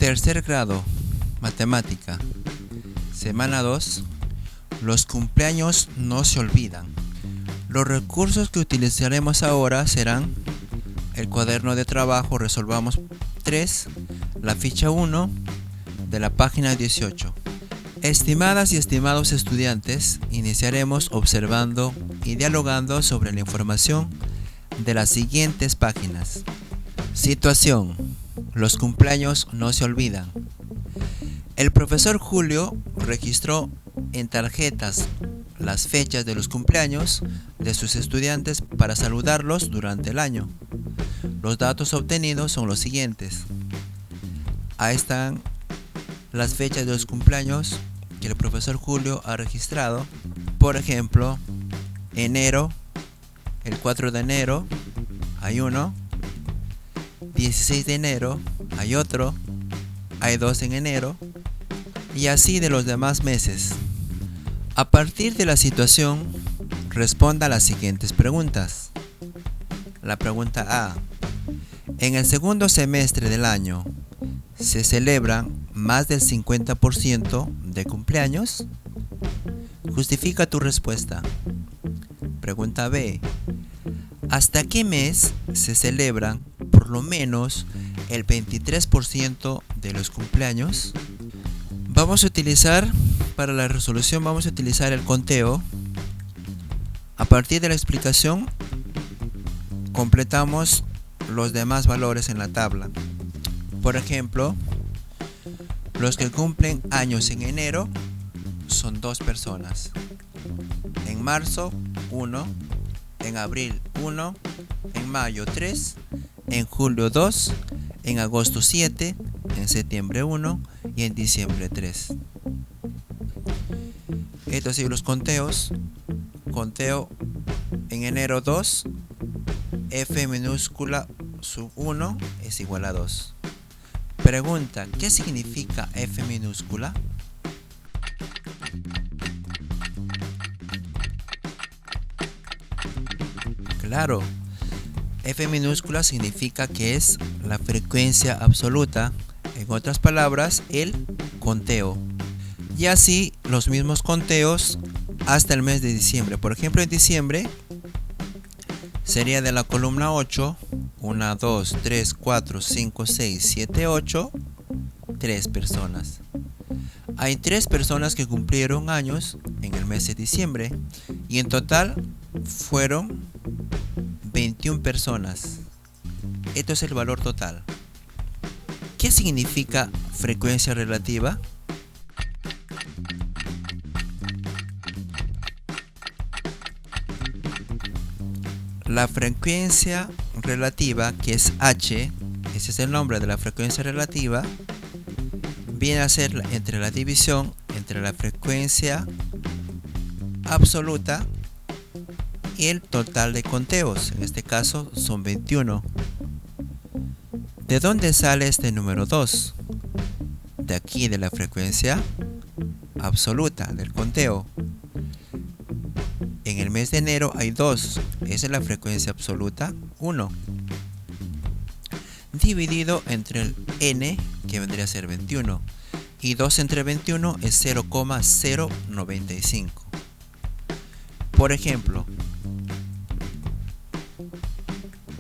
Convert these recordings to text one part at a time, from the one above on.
Tercer grado, matemática. Semana 2. Los cumpleaños no se olvidan. Los recursos que utilizaremos ahora serán el cuaderno de trabajo Resolvamos 3, la ficha 1 de la página 18. Estimadas y estimados estudiantes, iniciaremos observando y dialogando sobre la información de las siguientes páginas. Situación: los cumpleaños no se olvidan. El profesor Julio registró en tarjetas las fechas de los cumpleaños de sus estudiantes para saludarlos durante el año. Los datos obtenidos son los siguientes. Ahí están las fechas de los cumpleaños que el profesor Julio ha registrado. Por ejemplo, enero, el 4 de enero hay uno, 16 de enero hay otro, hay dos en enero, y así de los demás meses. A partir de la situación, responda a las siguientes preguntas. La pregunta A: en el segundo semestre del año, ¿se celebran más del 50% de cumpleaños? Justifica tu respuesta. Pregunta B: ¿hasta qué mes se celebran por lo menos el 23% de los cumpleaños? Para la resolución vamos a utilizar el conteo. A partir de la explicación, completamos los demás valores en la tabla. Por ejemplo, los que cumplen años en enero son 2 personas. En marzo, 1. En abril, 1. En mayo, 3. En julio, 2. En agosto, 7. En septiembre, 1. Y en diciembre, 3. Estos son los conteos. Conteo en enero 2. F minúscula sub 1 es igual a 2. Pregunta: ¿qué significa F minúscula? Claro, F minúscula significa que es la frecuencia absoluta, en otras palabras, el conteo. Y así los mismos conteos hasta el mes de diciembre. Por ejemplo, en diciembre sería de la columna 8, 1, 2, 3, 4, 5, 6, 7, 8, 3 personas. Hay 3 personas que cumplieron años en el mes de diciembre y en total fueron 21 personas. Esto es el valor total. ¿Qué significa frecuencia relativa? La frecuencia relativa, que es H, ese es el nombre de la frecuencia relativa, viene a ser entre la división entre la frecuencia absoluta y el total de conteos. En este caso son 21. ¿De dónde sale este número 2? De aquí, de la frecuencia absoluta del conteo. En el mes de enero hay 2, esa es la frecuencia absoluta, 1. Dividido entre el n, que vendría a ser 21. Y 2 entre 21 es 0,095. Por ejemplo,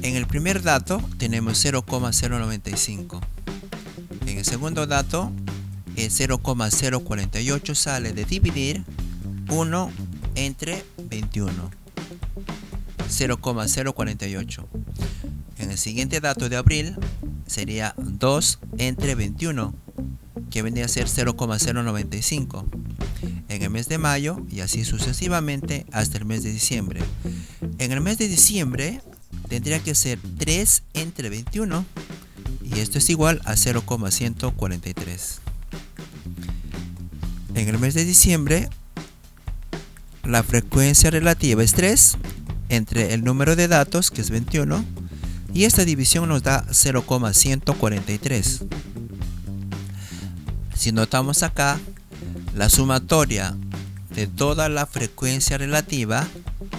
en el primer dato tenemos 0,095. En el segundo dato, el 0,048 sale de dividir 1 entre 21, 0,048. En el siguiente dato de abril sería 2 entre 21, que vendría a ser 0,095. En el mes de mayo y así sucesivamente hasta el mes de diciembre. En el mes de diciembre tendría que ser 3 entre 21 y esto es igual a 0,143. En el mes de diciembre la frecuencia relativa es 3 entre el número de datos, que es 21, y esta división nos da 0,143. Si notamos acá, la sumatoria de toda la frecuencia relativa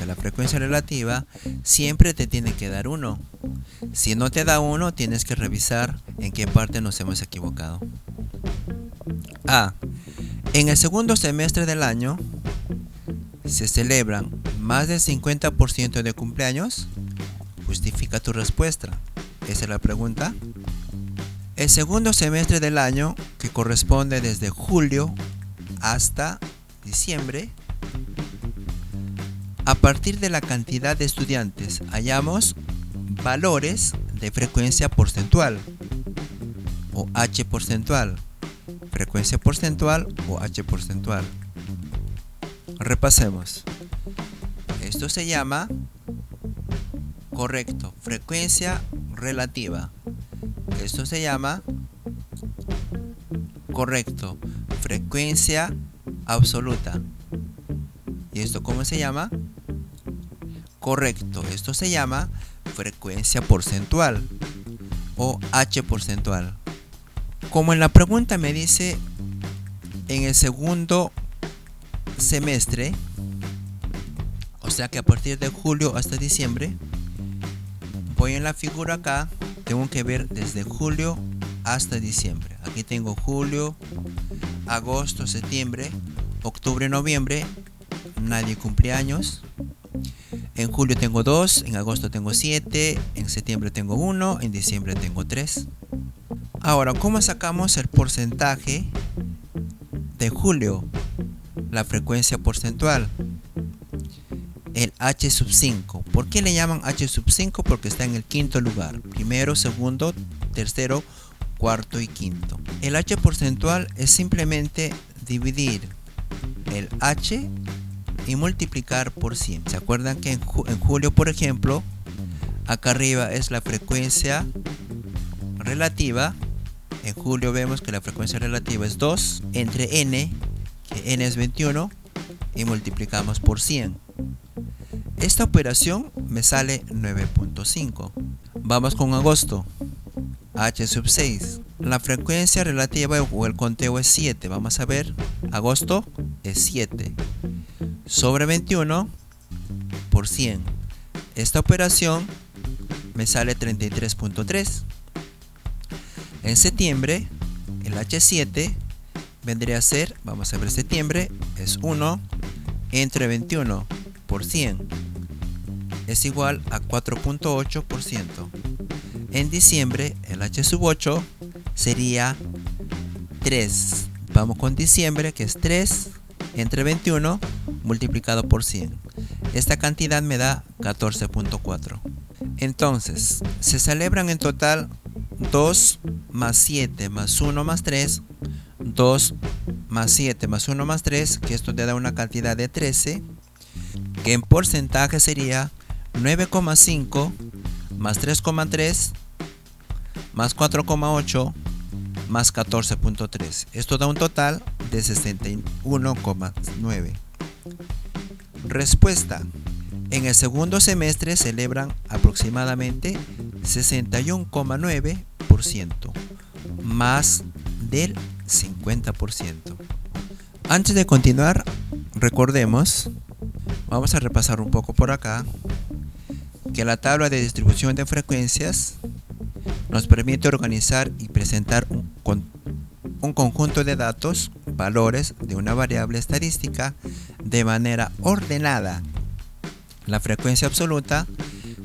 de la frecuencia relativa, siempre te tiene que dar 1. Si no te da 1, tienes que revisar en qué parte nos hemos equivocado. A. En el segundo semestre del año se celebran más del 50% de cumpleaños. Justifica tu respuesta. Esa es la pregunta. El segundo semestre del año, que corresponde desde julio hasta diciembre, a partir de la cantidad de estudiantes hallamos valores de frecuencia porcentual o H porcentual, frecuencia porcentual o H porcentual. Repasemos. Esto se llama, correcto, frecuencia relativa. Esto se llama, correcto, frecuencia absoluta. ¿Y esto cómo se llama? Correcto, esto se llama frecuencia porcentual o H porcentual. Como en la pregunta me dice en el segundo semestre, o sea que a partir de julio hasta diciembre, voy en la figura acá, tengo que ver desde julio hasta diciembre. Aquí tengo julio, agosto, septiembre, octubre, noviembre, nadie cumple años. En julio tengo 2, en agosto tengo 7, en septiembre tengo 1, en diciembre tengo 3. Ahora, ¿cómo sacamos el porcentaje de julio? La frecuencia porcentual. El H sub 5. ¿Por qué le llaman H sub 5? Porque está en el quinto lugar. Primero, segundo, tercero, cuarto y quinto. El H porcentual es simplemente dividir el H y multiplicar por 100. ¿Se acuerdan que en julio, por ejemplo, acá arriba es la frecuencia relativa? En julio vemos que la frecuencia relativa es 2 entre n, que n es 21, y multiplicamos por 100. Esta operación me sale 9.5. Vamos con agosto. H sub 6. La frecuencia relativa o el conteo es 7. Vamos a ver. Agosto es 7. Sobre 21 por 100. Esta operación me sale 33.3. En septiembre, el H7 vendría a ser, vamos a ver septiembre, es 1 entre 21 por 100. Es igual a 4.8%. En diciembre, el H sub 8 sería 3. Vamos con diciembre, que es 3 entre 21 multiplicado por 100. Esta cantidad me da 14.4. Entonces, se celebran en total 2 más 7 más 1 más 3. 2 más 7 más 1 más 3, que esto te da una cantidad de 13, que en porcentaje sería 9,5 más 3,3 más 4,8 más 14.3. Esto da un total de 61,9. Respuesta. En el segundo semestre celebran aproximadamente 61,9%, más del 50%. Antes de continuar, recordemos, vamos a repasar un poco por acá, que la tabla de distribución de frecuencias nos permite organizar y presentar un conjunto de datos, valores de una variable estadística de manera ordenada. La frecuencia absoluta,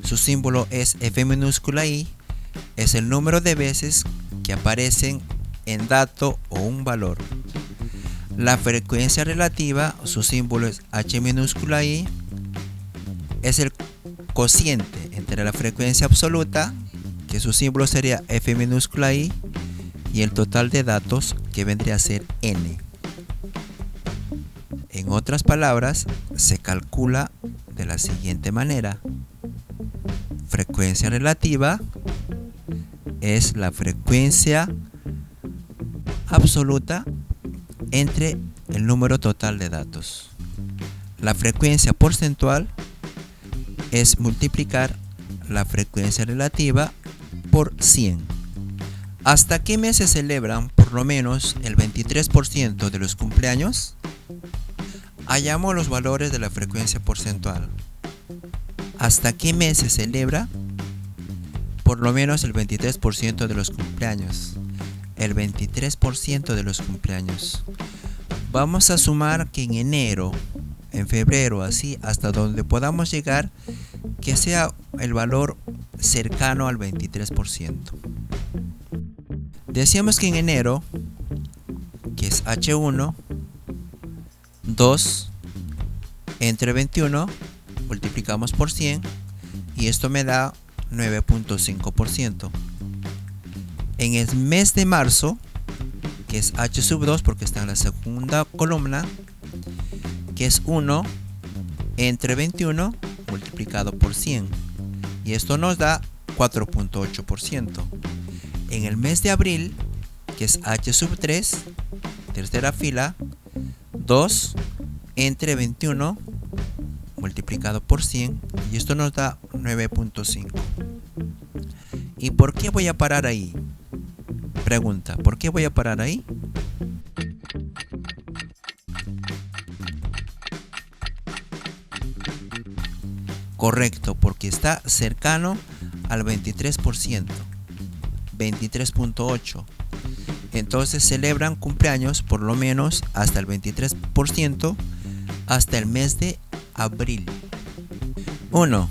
su símbolo es F minúscula I, es el número de veces que aparecen en dato o un valor. La frecuencia relativa, su símbolo es H minúscula I, es el cociente entre la frecuencia absoluta, que su símbolo sería F minúscula I, y el total de datos, que vendría a ser N. En otras palabras, se calcula de la siguiente manera. Frecuencia relativa es la frecuencia absoluta entre el número total de datos. La frecuencia porcentual es multiplicar la frecuencia relativa por 100. ¿Hasta qué mes se celebran por lo menos el 23% de los cumpleaños? Hallamos los valores de la frecuencia porcentual. ¿Hasta qué mes se celebra? Por lo menos el 23% de los cumpleaños. El 23% de los cumpleaños. Vamos a sumar que en enero, en febrero, así hasta donde podamos llegar, que sea el valor cercano al 23%. Decíamos que en enero, que es H1, 2 entre 21 multiplicamos por 100 y esto me da 9.5%. En el mes de marzo, que es H sub 2 porque está en la segunda columna, que es 1 entre 21 multiplicado por 100 y esto nos da 4.8%. En el mes de abril, que es H sub 3, tercera fila, 2 entre 21 multiplicado por 100 y esto nos da 9.5. ¿Y por qué voy a parar ahí? Pregunta, ¿por qué voy a parar ahí? Correcto, porque está cercano al 23%, 23.8. Entonces celebran cumpleaños por lo menos hasta el 23% hasta el mes de abril. 1.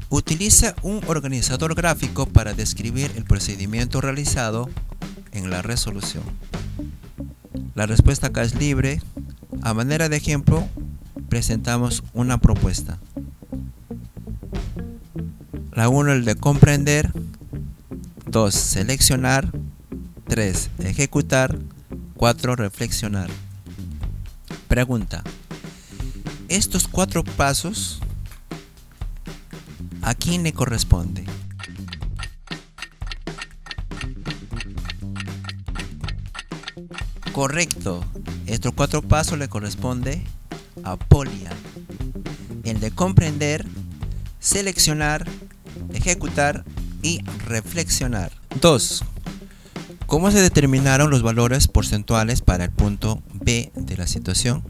Utiliza un organizador gráfico para describir el procedimiento realizado en la resolución. La respuesta acá es libre. A manera de ejemplo, presentamos una propuesta. La 1, el de comprender. 2, seleccionar. 3, ejecutar. 4, reflexionar. Pregunta. Estos 4 pasos, ¿a quién le corresponde? Correcto. Estos 4 pasos le corresponde a Polia. El de comprender, seleccionar, ejecutar y reflexionar. 2. ¿Cómo se determinaron los valores porcentuales para el punto B de la situación?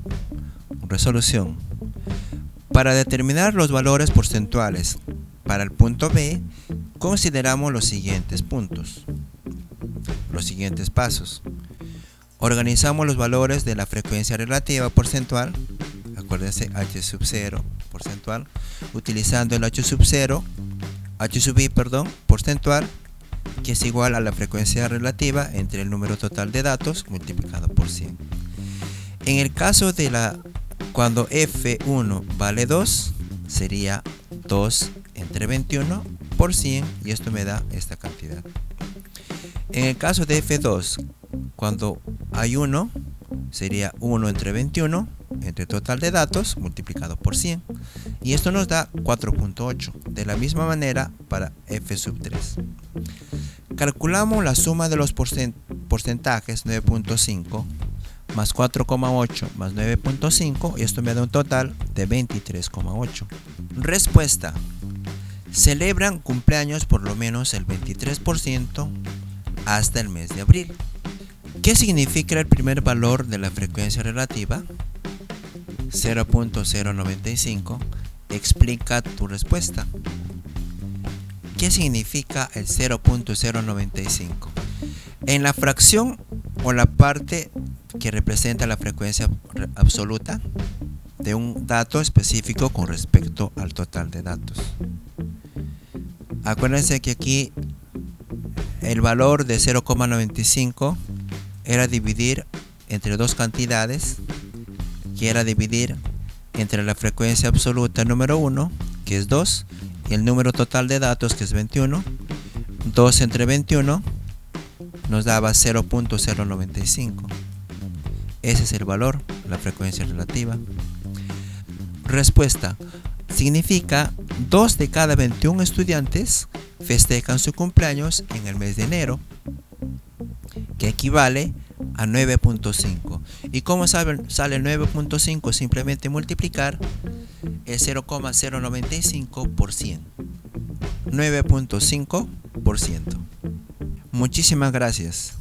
Resolución. Para determinar los valores porcentuales para el punto B, consideramos los siguientes puntos. Los siguientes pasos. Organizamos los valores de la frecuencia relativa porcentual, acuérdense H sub 0 porcentual, utilizando el H sub I, porcentual, que es igual a la frecuencia relativa entre el número total de datos multiplicado por 100. En el caso de cuando F1 vale 2, sería 2 entre 21 por 100 y esto me da esta cantidad. En el caso de F2, cuando hay 1, sería 1 entre 21 entre total de datos multiplicado por 100 y esto nos da 4.8. De la misma manera para F sub 3. Calculamos la suma de los porcentajes 9.5 más 4,8 más 9.5 y esto me da un total de 23,8. Respuesta. Celebran cumpleaños por lo menos el 23% hasta el mes de abril. ¿Qué significa el primer valor de la frecuencia relativa? 0.095. Explica tu respuesta. ¿Qué significa el 0.095? En la fracción o la parte que representa la frecuencia absoluta de un dato específico con respecto al total de datos. Acuérdense que aquí el valor de 0,95 era dividir entre dos cantidades, que era dividir entre la frecuencia absoluta número 1, que es 2, y el número total de datos, que es 21. 2 entre 21 nos daba 0.095. Ese es el valor, la frecuencia relativa. Respuesta. Significa 2 de cada 21 estudiantes festejan su cumpleaños en el mes de enero, que equivale a 9.5. ¿Y cómo sale 9.5? Simplemente multiplicar el 0,095 por 100. 9.5%. Muchísimas gracias.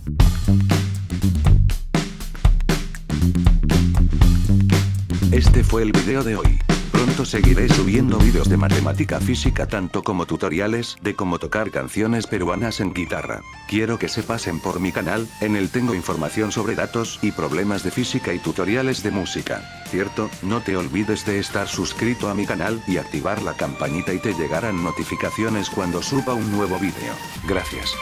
Este fue el video de hoy. pronto seguiré subiendo vídeos de matemática física tanto como tutoriales de cómo tocar canciones peruanas en guitarra. Quiero que se pasen por mi canal, en el tengo información sobre datos y problemas de física y tutoriales de música. ¿Cierto? No te olvides de estar suscrito a mi canal y activar la campanita y te llegarán notificaciones cuando suba un nuevo vídeo. Gracias.